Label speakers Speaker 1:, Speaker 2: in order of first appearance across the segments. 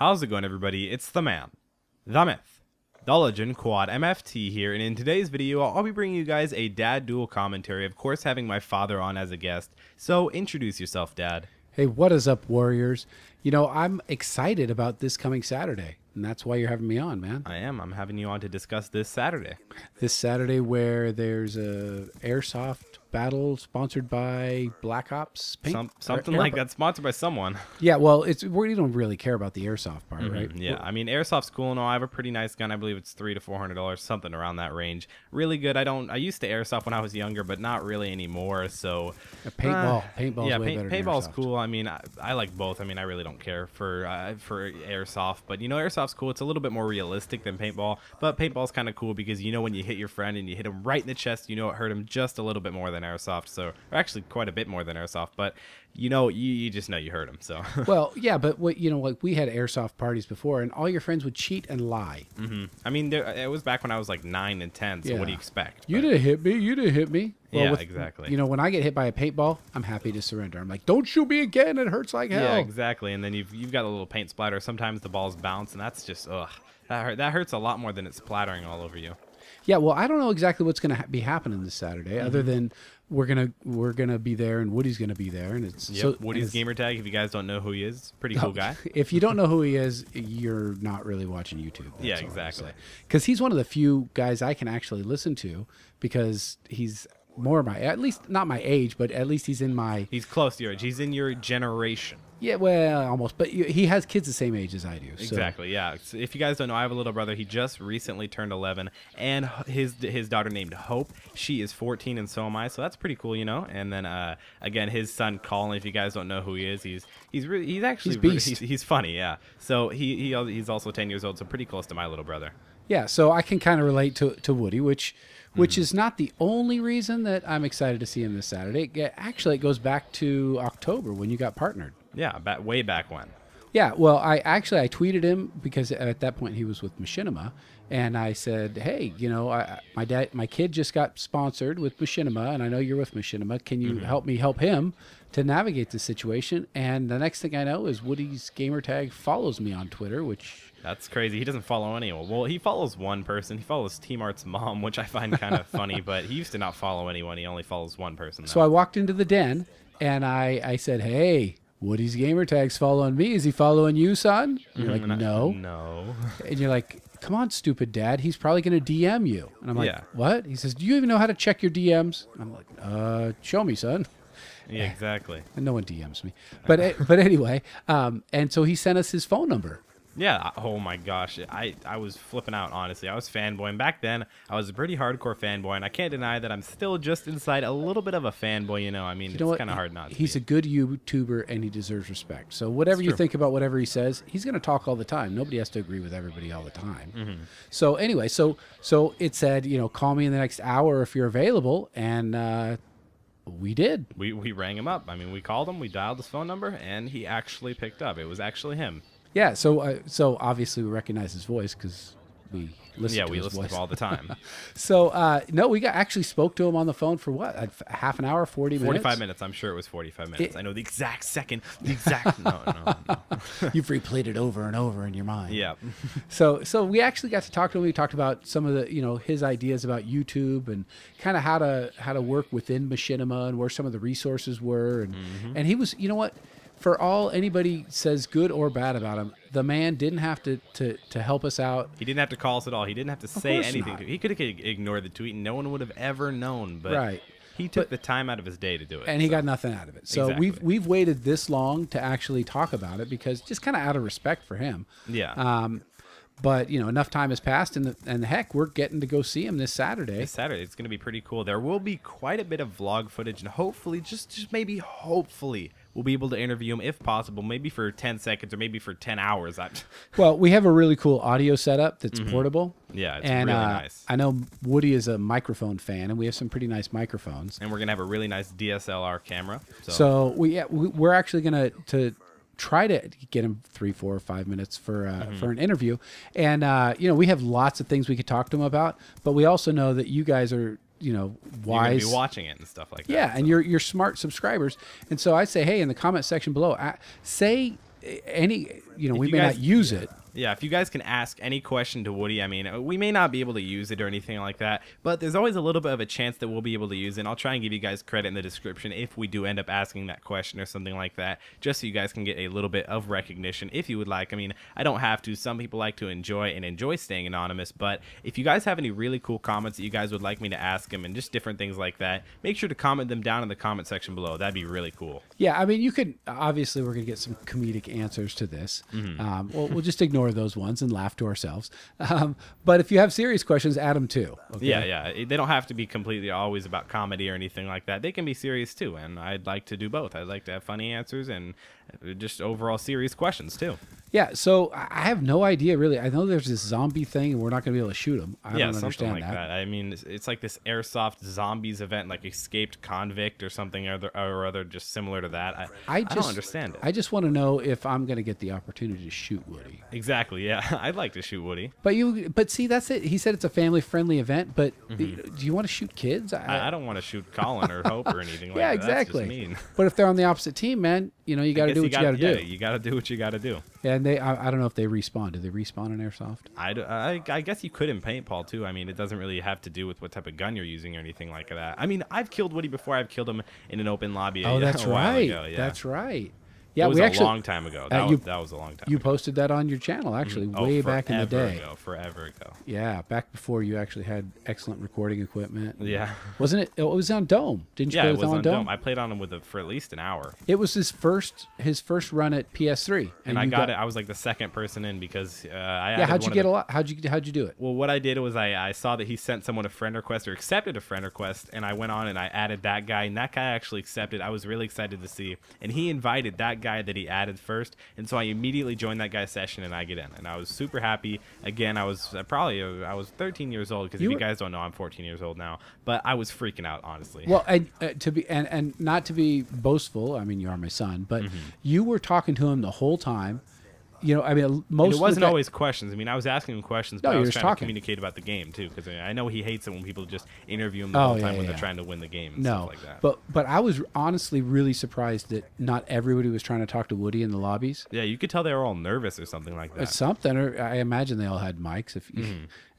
Speaker 1: How's it going, everybody? It's the man, the myth, the legend, Quad MFT here, and in today's video, I'll be bringing you guys a dad duel commentary, of course having my father on as a guest. So introduce yourself, Dad.
Speaker 2: Hey, what is up, Warriors? You know, I'm excited about this coming Saturday, and that's why you're having me on, man.
Speaker 1: I am. I'm having you on to discuss this Saturday.
Speaker 2: This Saturday where there's a airsoft battle sponsored by Black Ops Paint?
Speaker 1: Something like that, sponsored by someone.
Speaker 2: Yeah, well, we don't really care about the airsoft part, right?
Speaker 1: Yeah, I mean, airsoft's cool and all. I have a pretty nice gun. I believe it's $300 to $400, something around that range. Really good. I used to airsoft when I was younger, but not really anymore. So
Speaker 2: paintball's way better than
Speaker 1: paintball's
Speaker 2: airsoft.
Speaker 1: cool. I mean, I like both. I mean, I really don't care for airsoft, but you know, airsoft's cool. It's a little bit more realistic than paintball, but paintball's kind of cool because you know when you hit your friend and you hit him right in the chest, you know it hurt him just a little bit more than airsoft. So, or actually quite a bit more than airsoft, but you know, you just know you hurt him. So
Speaker 2: well, yeah, but what, you know, like we had airsoft parties before, and all your friends would cheat and lie.
Speaker 1: I mean, it was back when I was like 9 and 10. So what do you expect?
Speaker 2: You didn't hit me. You didn't hit me. Well,
Speaker 1: yeah, exactly.
Speaker 2: You know, when I get hit by a paintball, I'm happy to surrender. I'm like, don't shoot me again. It hurts like hell.
Speaker 1: Yeah, exactly. And then you've got a little paint splatter. Sometimes the balls bounce, and that's just that hurts a lot more than it's splattering all over you.
Speaker 2: Yeah, well, I don't know exactly what's going to be happening this Saturday, other than we're gonna be there, and Woody's gonna be there, and it's
Speaker 1: Woody's Gamertag. If you guys don't know who he is, pretty cool guy.
Speaker 2: If you don't know who he is, you're not really watching YouTube.
Speaker 1: Yeah, exactly.
Speaker 2: Because he's one of the few guys I can actually listen to because he's more my, at least not my age, but at least he's in my.
Speaker 1: He's close to your age. He's in your generation.
Speaker 2: Yeah, well, almost. But he has kids the same age as I do. So.
Speaker 1: Exactly, yeah. So if you guys don't know, I have a little brother. He just recently turned 11, and his daughter named Hope. She is 14, and so am I. So that's pretty cool, you know. And then again, his son Colin. If you guys don't know who he is, he's funny, yeah. So he's also 10 years old, so pretty close to my little brother.
Speaker 2: Yeah, so I can kind of relate to Woody, which is not the only reason that I'm excited to see him this Saturday. Actually, it goes back to October when you got partnered.
Speaker 1: Yeah, way back when.
Speaker 2: Yeah, well, I tweeted him because at that point he was with Machinima, and I said, hey, you know, my kid just got sponsored with Machinima, and I know you're with Machinima. Can you help me help him to navigate the situation? And the next thing I know is Woody's Gamertag follows me on Twitter, which...
Speaker 1: That's crazy. He doesn't follow anyone. Well, he follows one person. He follows Team Art's mom, which I find kind of funny, but he used to not follow anyone. He only follows one person now.
Speaker 2: So I walked into the den, and I said, hey... Woody's Gamertag's following me. Is he following you, son? And you're like, no.
Speaker 1: No.
Speaker 2: And you're like, come on, stupid dad. He's probably going to DM you. And I'm like, what? He says, do you even know how to check your DMs? And I'm like, show me, son.
Speaker 1: Yeah, exactly.
Speaker 2: And no one DMs me. But anyway, and so he sent us his phone number.
Speaker 1: Yeah. Oh my gosh. I was flipping out, honestly. I was fanboying. Back then, I was a pretty hardcore fanboy, and I can't deny that I'm still just inside a little bit of a fanboy, you know. I mean, it's kind of hard not to
Speaker 2: He's a good YouTuber, and he deserves respect. So whatever you think about whatever he says, he's going to talk all the time. Nobody has to agree with everybody all the time. So anyway, so it said, you know, call me in the next hour if you're available, and we did.
Speaker 1: We rang him up. I mean, we called him, we dialed his phone number, and he actually picked up. It was actually him.
Speaker 2: Yeah, so obviously we recognize his voice because we listen to his voice.
Speaker 1: To him all the time.
Speaker 2: So, no, we actually spoke to him on the phone for what, half an hour, 40 minutes?
Speaker 1: 45 minutes. I'm sure it was 45 minutes. I know the exact second, the exact... No.
Speaker 2: You've replayed it over and over in your mind.
Speaker 1: Yeah.
Speaker 2: So we actually got to talk to him. We talked about some of the, you know, his ideas about YouTube and kind of how to work within Machinima and where some of the resources were. And he was, you know what? For all anybody says good or bad about him, the man didn't have to help us out.
Speaker 1: He didn't have to call us at all. He didn't have to say anything. He could have ignored the tweet, and no one would have ever known. But he took the time out of his day to do it.
Speaker 2: And he got nothing out of it. So we've waited this long to actually talk about it because just kind of out of respect for him.
Speaker 1: Yeah.
Speaker 2: But, you know, enough time has passed, and heck, we're getting to go see him this Saturday.
Speaker 1: It's going to be pretty cool. There will be quite a bit of vlog footage, and hopefully, just maybe hopefully, we'll be able to interview him if possible, maybe for 10 seconds or maybe for 10 hours.
Speaker 2: Well, we have a really cool audio setup that's portable.
Speaker 1: Yeah, it's really nice.
Speaker 2: I know Woody is a microphone fan, and we have some pretty nice microphones.
Speaker 1: And we're going to have a really nice DSLR camera.
Speaker 2: So we're actually going to try to get him 3, 4, or 5 minutes for an interview. And, you know, we have lots of things we could talk to him about, but we also know that you guys are, you know, wise. You're going to
Speaker 1: be watching it and stuff like that.
Speaker 2: Yeah, and you're smart subscribers. And so I'd say, hey, in the comment section below, say any, we
Speaker 1: you
Speaker 2: may
Speaker 1: guys-
Speaker 2: not use it.
Speaker 1: Yeah, if you guys can ask any question to Woody, I mean, we may not be able to use it or anything like that, but there's always a little bit of a chance that we'll be able to use it. And I'll try and give you guys credit in the description if we do end up asking that question or something like that, just so you guys can get a little bit of recognition if you would like. I mean, I don't have to. Some people like to enjoy staying anonymous, but if you guys have any really cool comments that you guys would like me to ask them and just different things like that, make sure to comment them down in the comment section below. That'd be really cool.
Speaker 2: Yeah, I mean, you could, obviously we're going to get some comedic answers to this. We'll just ignore those ones and laugh to ourselves. But if you have serious questions, add them too. Okay?
Speaker 1: Yeah. They don't have to be completely always about comedy or anything like that. They can be serious too, and I'd like to do both. I'd like to have funny answers and just overall serious questions too.
Speaker 2: Yeah, so I have no idea really. I know there's this zombie thing and we're not going to be able to shoot them. I don't
Speaker 1: Something
Speaker 2: understand
Speaker 1: like that. I mean, it's like this airsoft zombies event, like escaped convict or something or other, just similar to that. I don't understand it.
Speaker 2: I just want to know if I'm going to get the opportunity to shoot Woody.
Speaker 1: Exactly. Yeah, I'd like to shoot Woody.
Speaker 2: But see, that's it. He said it's a family-friendly event, but do you want to shoot kids?
Speaker 1: I don't want to shoot Colin or Hope or anything like that.
Speaker 2: Yeah, exactly.
Speaker 1: That's just mean.
Speaker 2: But if they're on the opposite team, man, you got to do what you got to do.
Speaker 1: Yeah, you got to do what you got to do.
Speaker 2: And I don't know if they respawn. Do they respawn in airsoft?
Speaker 1: I guess you could in paintball too. I mean, it doesn't really have to do with what type of gun you're using or anything like that. I mean, I've killed Woody before. I've killed him in an open lobby.
Speaker 2: Oh, that's right.
Speaker 1: Ago, yeah.
Speaker 2: That's right. Yeah,
Speaker 1: it was a long time ago. That was a long time.
Speaker 2: You
Speaker 1: ago.
Speaker 2: Posted that on your channel, actually, way back in the day.
Speaker 1: Forever ago.
Speaker 2: Yeah, back before you actually had excellent recording equipment.
Speaker 1: Yeah.
Speaker 2: Wasn't it? It was on Dome. Didn't you play with on Dome?
Speaker 1: I played on him for at least an hour.
Speaker 2: It was his first run at PS3,
Speaker 1: and I got it. I was like the second person in because
Speaker 2: how'd you get a lot? How'd you do it?
Speaker 1: Well, what I did was I saw that he sent someone a friend request or accepted a friend request, and I went on and I added that guy, and that guy actually accepted. I was really excited to see, and he invited that guy that he added first, and so I immediately joined that guy's session and I get in, and I was super happy. Again, I was 13 years old because if you guys don't know, I'm 14 years old now, but I was freaking out, honestly.
Speaker 2: Well, and not to be boastful, I mean, you are my son, but you were talking to him the whole time. I mean, most.
Speaker 1: It wasn't always questions. I mean, I was asking him questions, but I was trying to communicate about the game too, because I know he hates it when people just interview him the whole time when they're trying to win the game and stuff like that.
Speaker 2: But I was honestly really surprised that not everybody was trying to talk to Woody in the lobbies.
Speaker 1: Yeah, you could tell they were all nervous or something like that.
Speaker 2: Or I imagine they all had mics. If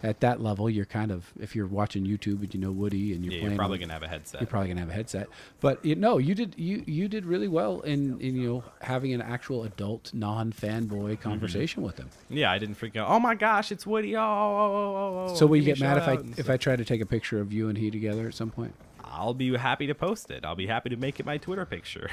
Speaker 2: at that level, you're kind of, if you're watching YouTube and you know Woody and you're
Speaker 1: probably gonna have a headset.
Speaker 2: You're probably gonna have a headset. But you did really well in having an actual adult non-fanboy conversation with him.
Speaker 1: Yeah, I didn't freak out. Oh my gosh, it's Woody! Oh.
Speaker 2: So will you get mad if I try to take a picture of you and he together at some point?
Speaker 1: I'll be happy to post it. I'll be happy to make it my Twitter picture.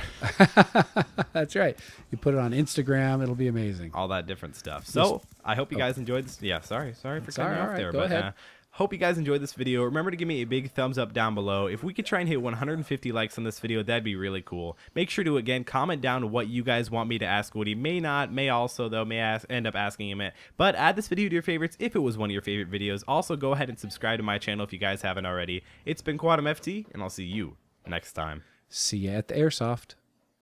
Speaker 2: That's right. You put it on Instagram. It'll be amazing.
Speaker 1: All that different stuff. So I hope you guys enjoyed this. Yeah, sorry for cutting you off there.
Speaker 2: Go ahead.
Speaker 1: Hope you guys enjoyed this video. Remember to give me a big thumbs up down below. If we could try and hit 150 likes on this video, that'd be really cool. Make sure to, again, comment down what you guys want me to ask Woody. May not, may also, though, end up asking him it. But add this video to your favorites if it was one of your favorite videos. Also, go ahead and subscribe to my channel if you guys haven't already. It's been Quantum FT, and I'll see you next time.
Speaker 2: See ya at the Airsoft.